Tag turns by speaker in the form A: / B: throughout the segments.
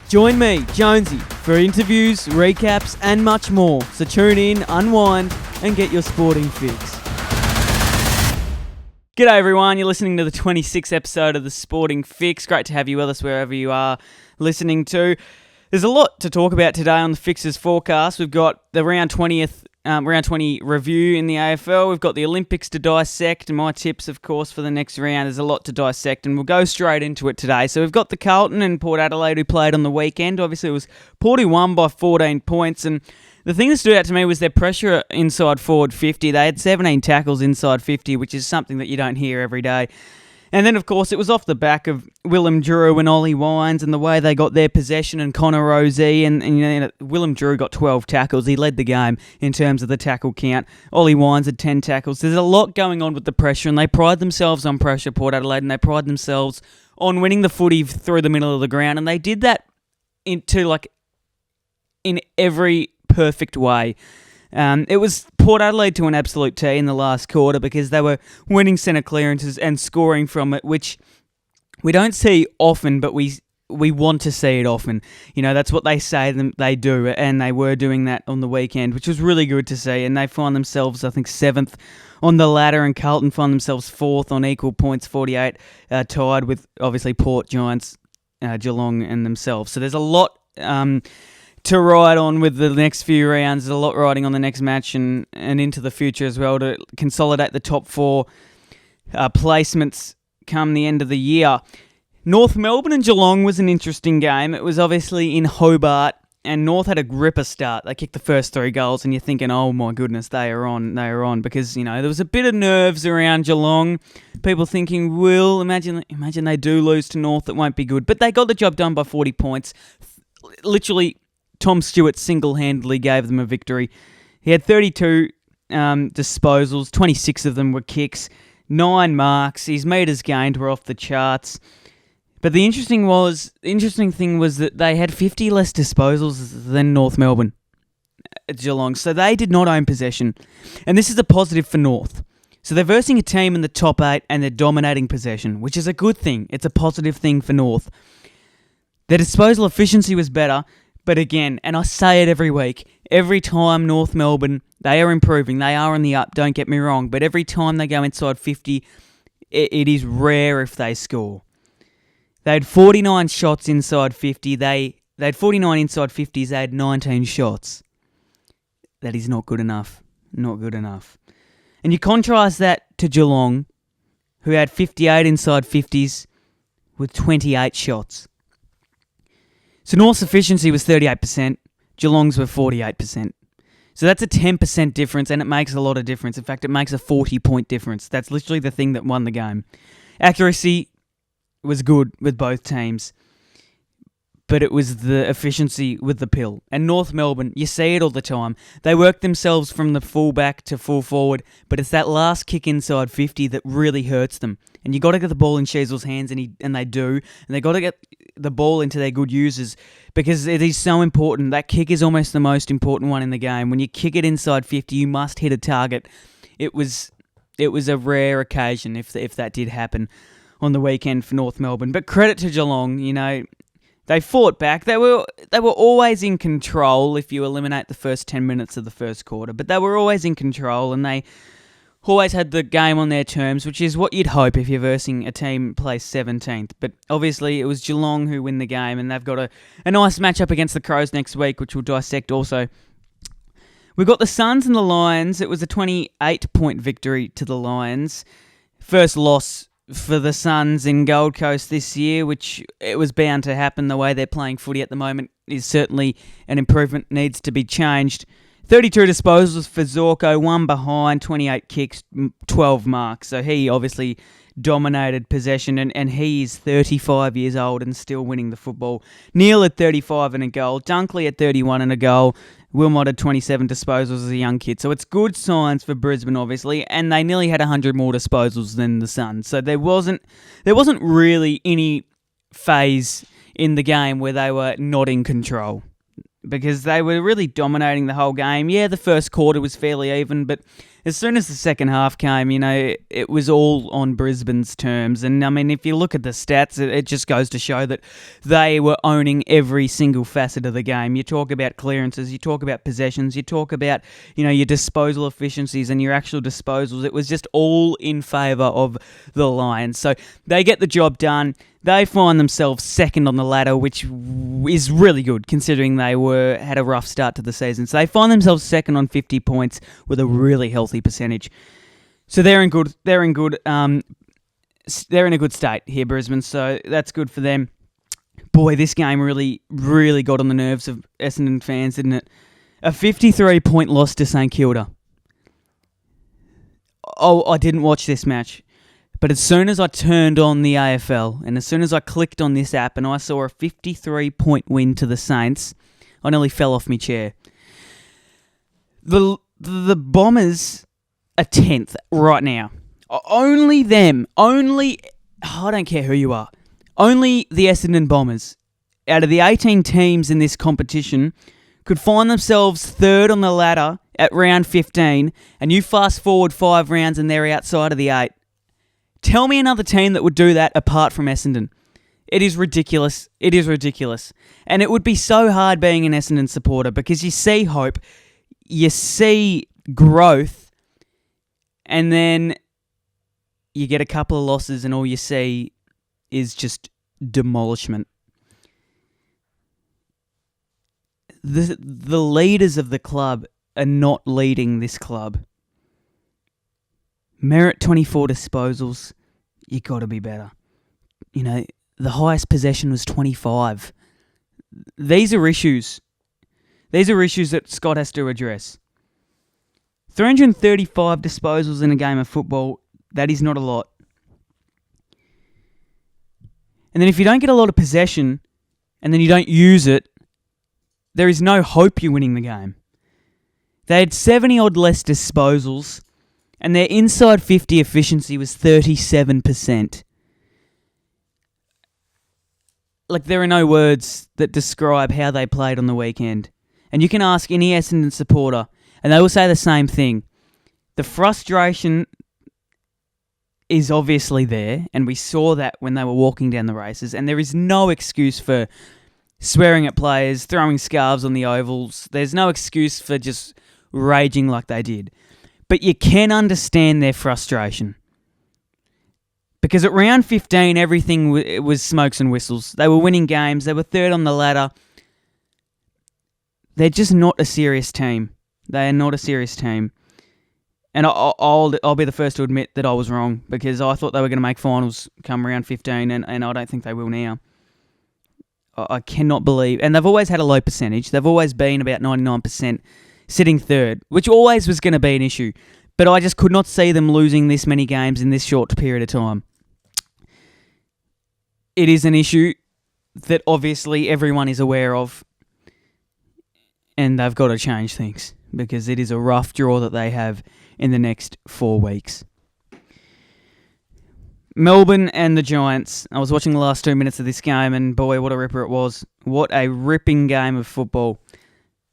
A: Join me, Jonesy, for interviews, recaps and much more. So tune in, unwind and get your sporting fix. G'day everyone, you're listening to the 26th episode of the Sporting Fix. Great to have you with us wherever you are listening to. There's a lot to talk about today on the Fixers forecast. We've got the round 20 review in the AFL. We've got the Olympics to dissect and my tips, of course, for the next round. There's a lot to dissect and we'll go straight into it today. So we've got the Carlton and Port Adelaide who played on the weekend. Obviously, it was Port who won by 14 points. And the thing that stood out to me was their pressure inside forward 50. They had 17 tackles inside 50, which is something that you don't hear every day. And then, of course, it was off the back of Willem Drew and Ollie Wines and the way they got their possession and Connor Rozee. And you know, Willem Drew got 12 tackles. He led the game in terms of the tackle count. Ollie Wines had 10 tackles. There's a lot going on with the pressure, and they pride themselves on pressure, Port Adelaide, and they pride themselves on winning the footy through the middle of the ground. And they did that in every perfect way. It was Port Adelaide to an absolute T in the last quarter because they were winning centre clearances and scoring from it, which we don't see often, but we want to see it often. You know, that's what they say they do, and they were doing that on the weekend, which was really good to see. And they find themselves, I think, 7th on the ladder, and Carlton find themselves 4th on equal points, 48, tied with, obviously, Port, Giants, Geelong and themselves. So there's a lot to ride on with the next few rounds. There's a lot riding on the next match and into the future as well to consolidate the top 4 placements come the end of the year. North Melbourne and Geelong was an interesting game. It was obviously in Hobart, and North had a gripper start. They kicked the first 3 goals, and you're thinking, oh my goodness, they are on, because, you know, there was a bit of nerves around Geelong. People thinking, imagine they do lose to North, it won't be good. But they got the job done by 40 points. Literally, Tom Stewart single-handedly gave them a victory. He had 32 disposals, 26 of them were kicks, 9 marks. His metres gained were off the charts. But the interesting thing was that they had 50 less disposals than North Melbourne at Geelong, so they did not own possession. And this is a positive for North. So they're versing a team in the top 8 and they're dominating possession, which is a good thing. It's a positive thing for North. Their disposal efficiency was better. But again, and I say it every week, every time North Melbourne, they are improving, they are on the up, don't get me wrong, but every time they go inside 50, it is rare if they score. They had 49 shots inside 50, they had 49 inside 50s, they had 19 shots. That is not good enough, not good enough. And you contrast that to Geelong, who had 58 inside 50s with 28 shots. So North's efficiency was 38%, Geelong's were 48%. So that's a 10% difference, and it makes a lot of difference. In fact, it makes a 40-point difference. That's literally the thing that won the game. Accuracy was good with both teams, but it was the efficiency with the pill. And North Melbourne, you see it all the time. They work themselves from the full back to full forward, but it's that last kick inside 50 that really hurts them. And you got to get the ball in Sheasel's hands, and they do. And they got to get the ball into their good users because it is so important. That kick is almost the most important one in the game. When you kick it inside 50, you must hit a target. It was a rare occasion if that did happen on the weekend for North Melbourne. But credit to Geelong, you know, they fought back. They were always in control if you eliminate the first 10 minutes of the first quarter. But they were always in control, and they always had the game on their terms, which is what you'd hope if you're versing a team placed 17th. But obviously it was Geelong who win the game, and they've got a nice matchup against the Crows next week, which we'll dissect also. We've got the Suns and the Lions. It was a 28-point victory to the Lions. First loss for the Suns in Gold Coast this year, which it was bound to happen. The way they're playing footy at the moment is certainly an improvement, needs to be changed. 32 disposals for Zorko, 1 behind, 28 kicks, 12 marks. So he obviously dominated possession, and he is 35 years old and still winning the football. Neil at 35 and a goal, Dunkley at 31 and a goal, Wilmot had 27 disposals as a young kid. So it's good signs for Brisbane, obviously, and they nearly had 100 more disposals than the Suns. So there wasn't really any phase in the game where they were not in control, because they were really dominating the whole game. Yeah, the first quarter was fairly even, but as soon as the second half came, it was all on Brisbane's terms. And, I mean, if you look at the stats, it just goes to show that they were owning every single facet of the game. You talk about clearances, you talk about possessions, you talk about, your disposal efficiencies and your actual disposals. It was just all in favour of the Lions. So they get the job done. They find themselves second on the ladder, which is really good considering they had a rough start to the season. So they find themselves second on 50 points with a really healthy percentage. So they're in a good state here, Brisbane. So that's good for them. Boy, this game really, really got on the nerves of Essendon fans, didn't it? A 53-point loss to St Kilda. Oh, I didn't watch this match. But as soon as I turned on the AFL and as soon as I clicked on this app and I saw a 53-point win to the Saints, I nearly fell off my chair. The Bombers are 10th right now. Only them, I don't care who you are, only the Essendon Bombers, out of the 18 teams in this competition, could find themselves third on the ladder at round 15, and you fast forward 5 rounds and they're outside of the 8. Tell me another team that would do that apart from Essendon. It is ridiculous. It is ridiculous. And it would be so hard being an Essendon supporter because you see hope, you see growth, and then you get a couple of losses and all you see is just demolishment. The leaders of the club are not leading this club. Merit 24 disposals, you got to be better. The highest possession was 25. These are issues. These are issues that Scott has to address. 335 disposals in a game of football, that is not a lot. And then if you don't get a lot of possession and then you don't use it, there is no hope you're winning the game. They had 70-odd less disposals, and their inside 50 efficiency was 37%. There are no words that describe how they played on the weekend. And you can ask any Essendon supporter, and they will say the same thing. The frustration is obviously there, and we saw that when they were walking down the races, and there is no excuse for swearing at players, throwing scarves on the ovals. There's no excuse for just raging like they did. But you can understand their frustration. Because at round 15, everything was smokes and whistles. They were winning games. They were third on the ladder. They're just not a serious team. They are not a serious team. And I'll be the first to admit that I was wrong. Because I thought they were going to make finals come round 15. And I don't think they will now. I cannot believe. And they've always had a low percentage. They've always been about 99%. Sitting third, which always was going to be an issue. But I just could not see them losing this many games in this short period of time. It is an issue that obviously everyone is aware of. And they've got to change things. Because it is a rough draw that they have in the next 4 weeks. Melbourne and the Giants. I was watching the last 2 minutes of this game and boy, what a ripper it was. What a ripping game of football.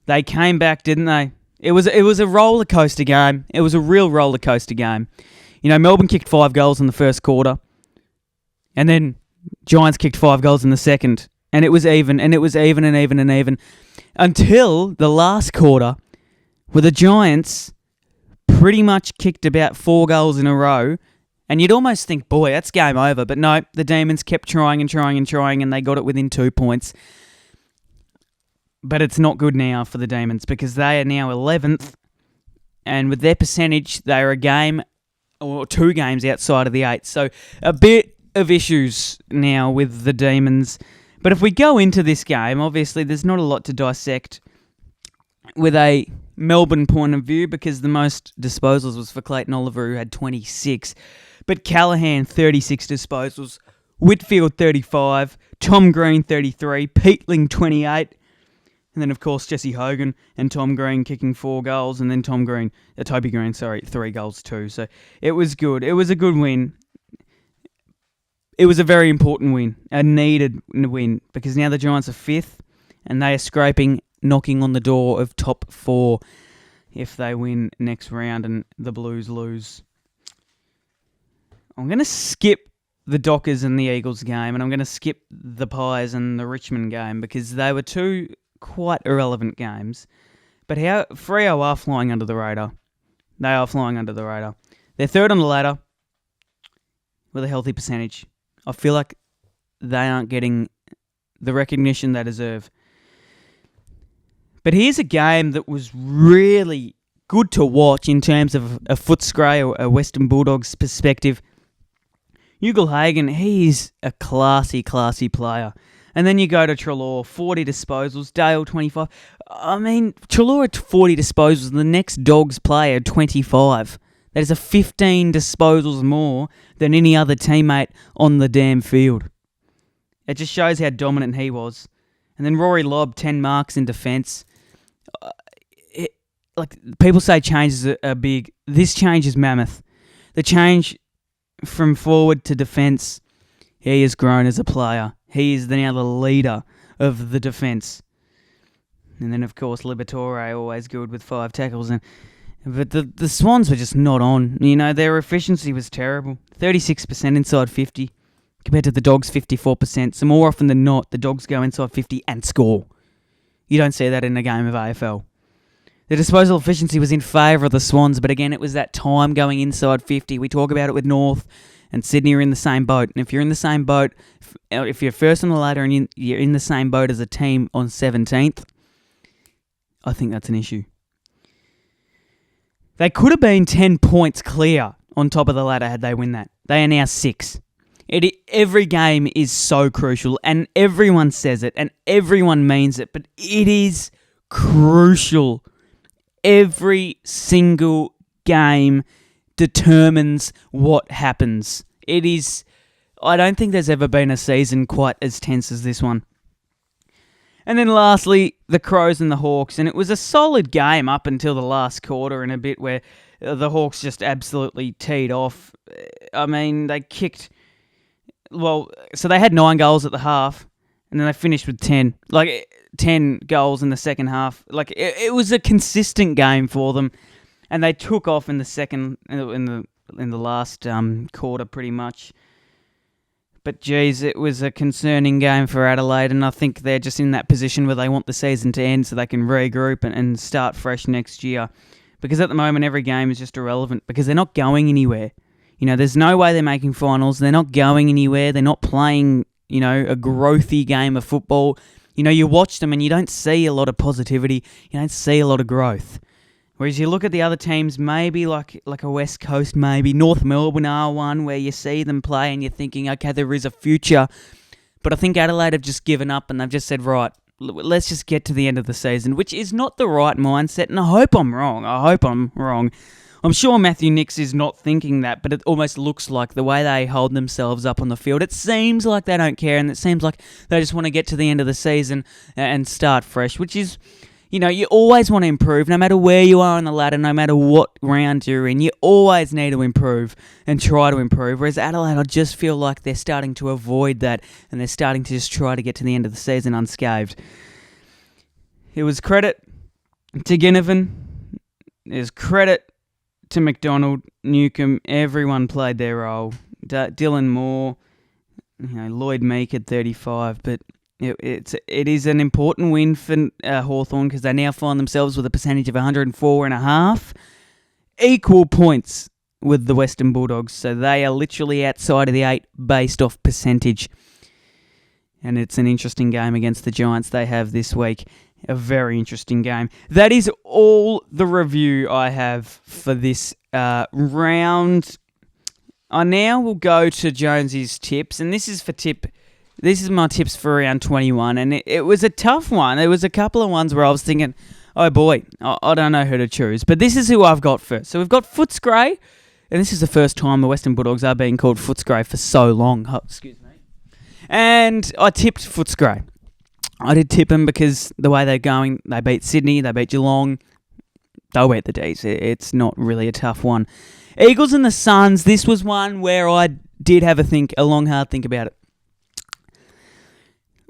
A: They came back, didn't they? It was a roller coaster game. It was a real roller coaster game. Melbourne kicked 5 goals in the first quarter, and then Giants kicked 5 goals in the second, and it was even, and it was even and even and even, until the last quarter, where the Giants pretty much kicked about 4 goals in a row, and you'd almost think, boy, that's game over. But no, the Demons kept trying and trying and trying, and they got it within 2 points. But it's not good now for the Demons because they are now 11th. And with their percentage, they are a game or 2 games outside of the 8. So a bit of issues now with the Demons. But if we go into this game, obviously there's not a lot to dissect with a Melbourne point of view because the most disposals was for Clayton Oliver, who had 26. But Callaghan, 36 disposals. Whitfield, 35. Tom Green, 33. Peatling, 28. And then, of course, Jesse Hogan and Tom Green kicking 4 goals. And then Toby Green, 3 goals too. So it was good. It was a good win. It was a very important win. A needed win. Because now the Giants are 5th. And they are scraping, knocking on the door of top 4. if they win next round and the Blues lose. I'm going to skip the Dockers and the Eagles game, and I'm going to skip the Pies and the Richmond game because they were two quite irrelevant games. But Freo are flying under the radar. They are flying under the radar. They're third on the ladder with a healthy percentage. I feel like they aren't getting the recognition they deserve. But here's a game that was really good to watch in terms of a Footscray or a Western Bulldogs perspective. Ugle-Hagan, he's a classy player. And then you go to Treloar, 40 disposals, Dale, 25. I mean, Treloar at 40 disposals, the next Dogs player, 25. That is a 15 disposals more than any other teammate on the damn field. It just shows how dominant he was. And then Rory Lobb, 10 marks in defence. People say changes are big. This change is mammoth. The change from forward to defence, he has grown as a player. He is now the leader of the defence. And then, of course, Liberatore, always good with 5 tackles. But the Swans were just not on. You know, their efficiency was terrible. 36% inside 50 compared to the Dogs' 54%. So more often than not, the Dogs go inside 50 and score. You don't see that in a game of AFL. The disposal efficiency was in favour of the Swans, but again, it was that time going inside 50. We talk about it with North and Sydney are in the same boat. And if you're in the same boat, if you're first on the ladder and you're in the same boat as a team on 17th, I think that's an issue. They could have been 10 points clear on top of the ladder had they win that. They are now 6. Every game is so crucial, and everyone says it, and everyone means it, but it is crucial. Every single game determines what happens. I don't think there's ever been a season quite as tense as this one. And then lastly, the Crows and the Hawks. And it was a solid game up until the last quarter and a bit where the Hawks just absolutely teed off. I mean, they kicked... Well, so they had 9 goals at the half, and then they finished with 10. 10 goals in the second half. It was a consistent game for them. And they took off in the last quarter pretty much. But geez, it was a concerning game for Adelaide, and I think they're just in that position where they want the season to end so they can regroup and start fresh next year. Because at the moment, every game is just irrelevant because they're not going anywhere. You know, there's no way they're making finals. They're not going anywhere. They're not playing, a growthy game of football. You watch them and you don't see a lot of positivity. You don't see a lot of growth. Whereas you look at the other teams, maybe like a West Coast, maybe North Melbourne are one where you see them play and you're thinking, okay, there is a future. But I think Adelaide have just given up and they've just said, right, let's just get to the end of the season, which is not the right mindset. And I hope I'm wrong. I'm sure Matthew Nicks is not thinking that, but it almost looks like the way they hold themselves up on the field. It seems like they don't care and it seems like they just want to get to the end of the season and start fresh, which is... you always want to improve, no matter where you are on the ladder, no matter what round you're in. You always need to improve and try to improve. Whereas Adelaide, I just feel like they're starting to avoid that and they're starting to just try to get to the end of the season unscathed. It was credit to Ginnivan. There's credit to McDonald, Newcomb. Everyone played their role. Dylan Moore, Lloyd Meek at 35, but... It is an important win for Hawthorn because they now find themselves with a percentage of 104.5, equal points with the Western Bulldogs. So they are literally outside of the 8 based off percentage. And it's an interesting game against the Giants they have this week. A very interesting game. That is all the review I have for this round. I now will go to Jonesy's tips, and this is for This is my tips for round 21, and it was a tough one. There was a couple of ones where I was thinking, oh boy, I don't know who to choose. But this is who I've got first. So we've got Footscray, and this is the first time the Western Bulldogs are being called Footscray for so long. Oh, excuse me. And I tipped Footscray. I did tip them because the way they're going, they beat Sydney, they beat Geelong, they'll beat the D's. It's not really a tough one. Eagles and the Suns, this was one where I did have a long, hard think about it.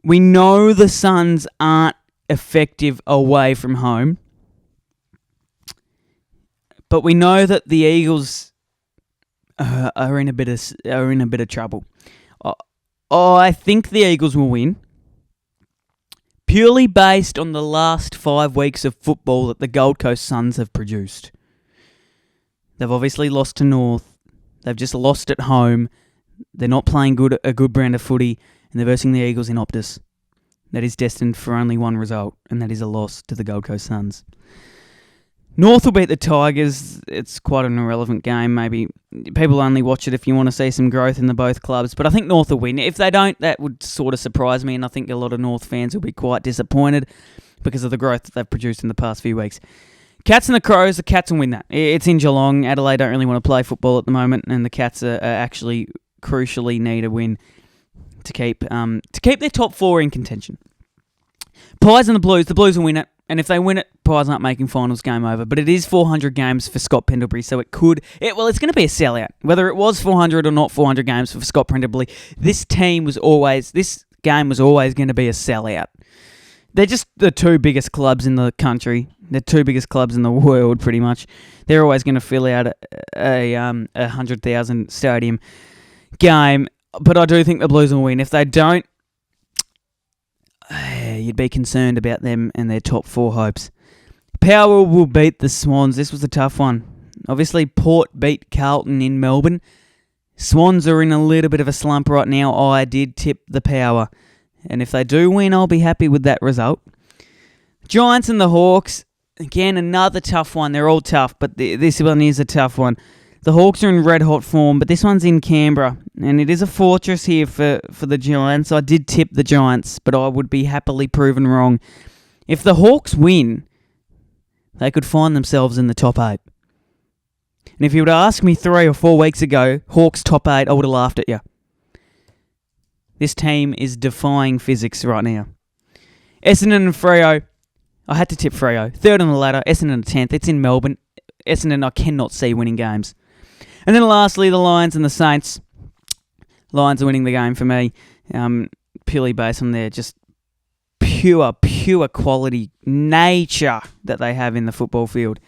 A: We know the Suns aren't effective away from home. But we know that the Eagles are in a bit of trouble. I think the Eagles will win, purely based on the last 5 weeks of football that the Gold Coast Suns have produced. They've obviously lost to North. They've just lost at home. They're not playing a good brand of footy, and they're versing the Eagles in Optus. That is destined for only one result, and that is a loss to the Gold Coast Suns. North will beat the Tigers. It's quite an irrelevant game. Maybe people only watch it if you want to see some growth in the both clubs. But I think North will win. If they don't, that would sort of surprise me, and I think a lot of North fans will be quite disappointed because of the growth that they've produced in the past few weeks. Cats and the Crows, the Cats will win that. It's in Geelong. Adelaide don't really want to play football at the moment, and the Cats are actually crucially need a win to keep their top 4 in contention. Pies and the Blues will win it. And if they win it, Pies aren't making finals, game over. But it is 400 games for Scott Pendlebury, so it's going to be a sellout. Whether it was 400 or not 400 games for Scott Pendlebury, this game was always going to be a sellout. They're just the 2 biggest clubs in the country. They're 2 biggest clubs in the world, pretty much. They're always going to fill out a 100,000 stadium game. But I do think the Blues will win. If they don't, you'd be concerned about them and their top 4 hopes. Power will beat the Swans. This was a tough one. Obviously, Port beat Carlton in Melbourne. Swans are in a little bit of a slump right now. I did tip the Power. And if they do win, I'll be happy with that result. Giants and the Hawks. Again, another tough one. They're all tough, but this one is a tough one. The Hawks are in red-hot form, but this one's in Canberra, and it is a fortress here for the Giants. I did tip the Giants, but I would be happily proven wrong. If the Hawks win, they could find themselves in the top 8. And if you were to ask me 3 or 4 weeks ago, Hawks top 8, I would have laughed at you. This team is defying physics right now. Essendon and Freo. I had to tip Freo. 3rd on the ladder, Essendon 10th. It's in Melbourne. Essendon I cannot see winning games. And then lastly, the Lions and the Saints. Lions are winning the game for me, purely based on their just pure quality nature that they have in the football field.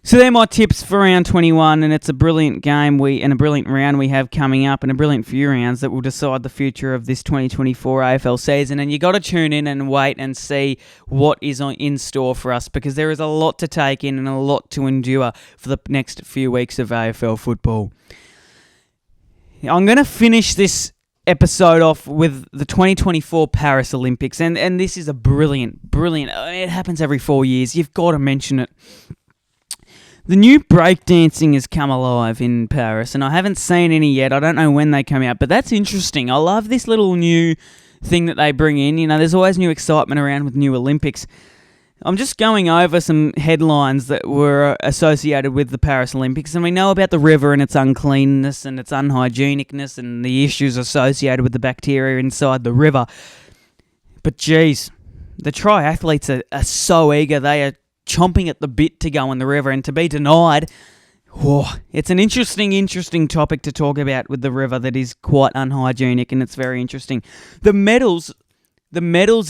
A: So they're my tips for round 21, and it's a brilliant game and a brilliant round we have coming up, and a brilliant few rounds that will decide the future of this 2024 AFL season. And you got to tune in and wait and see what is in store for us, because there is a lot to take in and a lot to endure for the next few weeks of AFL football. I'm going to finish this episode off with the 2024 Paris Olympics, and this is a brilliant. It happens every 4 years. You've got to mention it. The new breakdancing has come alive in Paris, and I haven't seen any yet. I don't know when they come out, but that's interesting. I love this little new thing that they bring in. You know, there's always new excitement around with new Olympics. I'm just going over some headlines that were associated with the Paris Olympics, and we know about the river and its uncleanness and its unhygienicness and the issues associated with the bacteria inside the river. But geez, the triathletes are so eager. They are chomping at the bit to go in the river, and to be denied, it's an interesting topic to talk about with the river that is quite unhygienic, and it's very interesting. The medals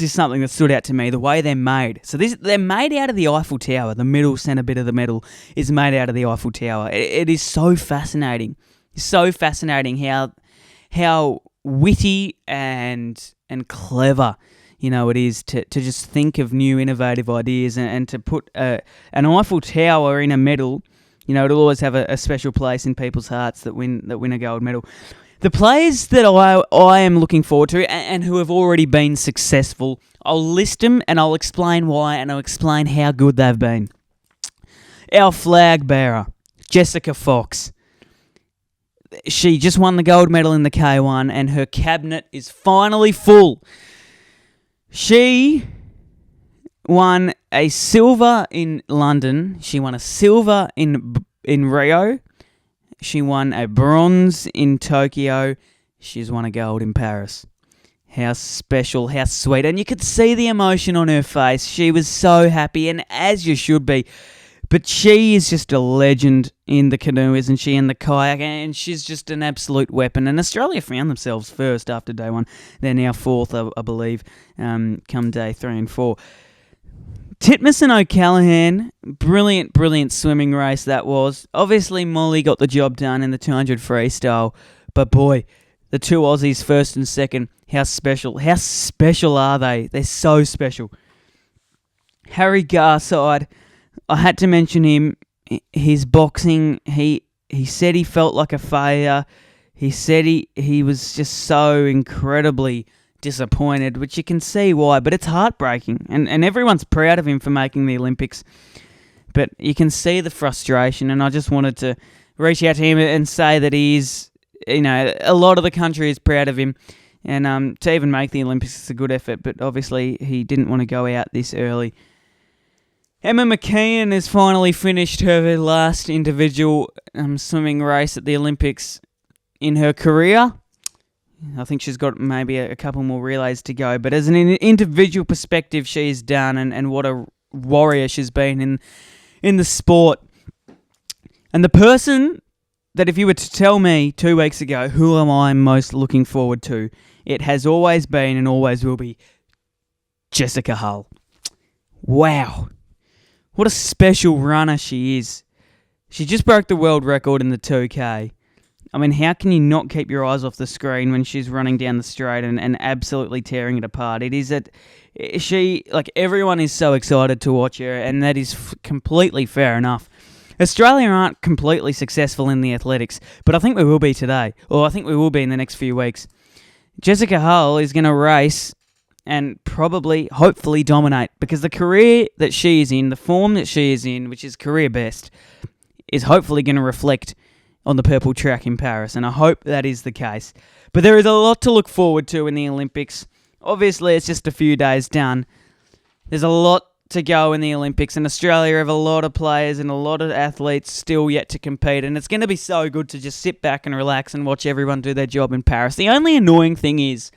A: is something that stood out to me, the way they're made. So they're made out of the Eiffel Tower. The middle centre bit of the medal is made out of the Eiffel Tower. It is so fascinating. So fascinating how witty and clever, you know, it is to just think of new innovative ideas and to put an Eiffel Tower in a medal. You know, it'll always have a special place in people's hearts that win a gold medal. The players that I am looking forward to and who have already been successful, I'll list them and I'll explain why and I'll explain how good they've been. Our flag bearer, Jessica Fox. She just won the gold medal in the K1 and her cabinet is finally full. She won a silver in London. She won a silver in Rio. She won a bronze in Tokyo. She's won a gold in Paris. How special, how sweet. And you could see the emotion on her face. She was so happy, and as you should be. But she is just a legend in the canoe, isn't she, and the kayak, and she's just an absolute weapon. And Australia found themselves first after day 1. They're now 4th, I believe, come day 3 and 4. Titmus and O'Callaghan, brilliant swimming race that was. Obviously, Molly got the job done in the 200 freestyle, but boy, the two Aussies, first and second, how special are they? They're so special. Harry Garside, I had to mention him. His boxing, he said he felt like a failure. He said he was just so incredibly disappointed, which you can see why, but it's heartbreaking. And everyone's proud of him for making the Olympics. But you can see the frustration, and I just wanted to reach out to him and say that he is, a lot of the country is proud of him. And to even make the Olympics is a good effort, but obviously he didn't want to go out this early. Emma McKeon has finally finished her last individual swimming race at the Olympics in her career. I think she's got maybe a couple more relays to go, but as an individual perspective, she's done, and what a warrior she's been in the sport. And the person that if you were to tell me 2 weeks ago, who am I most looking forward to, it has always been and always will be Jessica Hull. Wow. What a special runner she is. She just broke the world record in the 2K. I mean, how can you not keep your eyes off the screen when she's running down the straight and absolutely tearing it apart? It is that everyone is so excited to watch her, and that is completely fair enough. Australia aren't completely successful in the athletics, but I think we will be today, or I think we will be in the next few weeks. Jessica Hull is going to race and probably, hopefully, dominate, because the career that she is in, the form that she is in, which is career best, is hopefully going to reflect on the purple track in Paris, and I hope that is the case. But there is a lot to look forward to in the Olympics. Obviously, it's just a few days done. There's a lot to go in the Olympics, and Australia have a lot of players and a lot of athletes still yet to compete, and it's going to be so good to just sit back and relax and watch everyone do their job in Paris. The only annoying thing is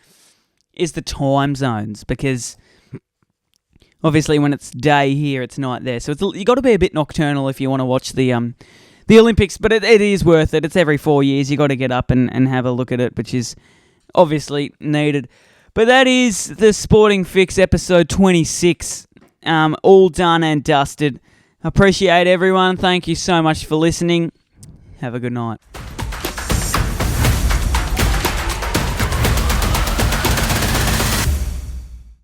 A: the time zones, because obviously when it's day here, it's night there. So you got to be a bit nocturnal if you want to watch the Olympics, but it is worth it. It's every 4 years. You got to get up and have a look at it, which is obviously needed. But that is the Sporting Fix episode 26, all done and dusted. Appreciate everyone. Thank you so much for listening. Have a good night.